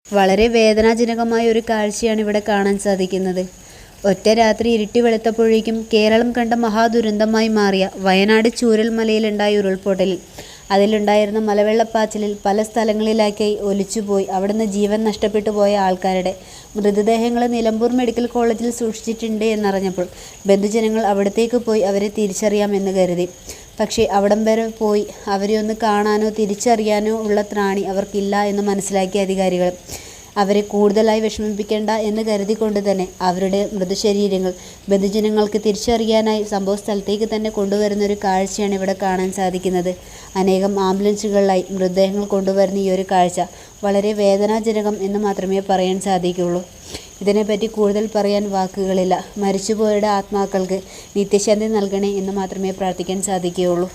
വളരെ വേദനാജനകമായ ഒരു കാഴ്ചയാണ് ഇവിടെ കാണാൻ സാധിക്കുന്നത്. ഒറ്റ രാത്രി ഇരുട്ടി വെളുത്തപ്പോഴേക്കും കേരളം കണ്ട മഹാദുരന്തമായി മാറിയ വയനാട് ചൂരൽമലയിലുണ്ടായ ഉരുൾപൊട്ടലിൽ അതിലുണ്ടായിരുന്ന മലവെള്ളപ്പാച്ചിലിൽ പല സ്ഥലങ്ങളിലായി ഒലിച്ചുപോയി അവിടുന്ന് ജീവൻ നഷ്ടപ്പെട്ടു പോയ ആൾക്കാരുടെ മൃതദേഹങ്ങൾ നിലമ്പൂർ മെഡിക്കൽ കോളേജിൽ സൂക്ഷിച്ചിട്ടുണ്ട് എന്നറിഞ്ഞപ്പോൾ ബന്ധുജനങ്ങൾ അവിടത്തേക്ക് പോയി അവരെ തിരിച്ചറിയാമെന്ന് കരുതി. പക്ഷേ അവിടം വരെ പോയി അവരെ ഒന്ന് കാണാനോ തിരിച്ചറിയാനോ ഉള്ള ത്രാണി അവർക്കില്ല എന്ന് മനസ്സിലാക്കിയ അധികാരികൾ അവരെ കൂടുതലായി വിഷമിപ്പിക്കേണ്ട എന്ന് കരുതിക്കൊണ്ട് തന്നെ അവരുടെ മൃതശരീരങ്ങൾ ബന്ധുജനങ്ങൾക്ക് തിരിച്ചറിയാനായി സംഭവ സ്ഥലത്തേക്ക് തന്നെ കൊണ്ടുവരുന്ന ഒരു കാഴ്ചയാണ് ഇവിടെ കാണാൻ സാധിക്കുന്നത്. അനേകം ആംബുലൻസുകളിലായി മൃതദേഹങ്ങൾ കൊണ്ടുവരുന്ന ഈ ഒരു കാഴ്ച വളരെ വേദനാജനകം എന്ന് മാത്രമേ പറയാൻ സാധിക്കുകയുള്ളൂ. ഇതിനെപ്പറ്റി കൂടുതൽ പറയാൻ വാക്കുകളില്ല. മരിച്ചുപോയവരുടെ ആത്മാക്കൾക്ക് നിത്യശാന്തി നൽകണേ എന്ന് മാത്രമേ പ്രാർത്ഥിക്കാൻ സാധിക്കുകയുള്ളൂ.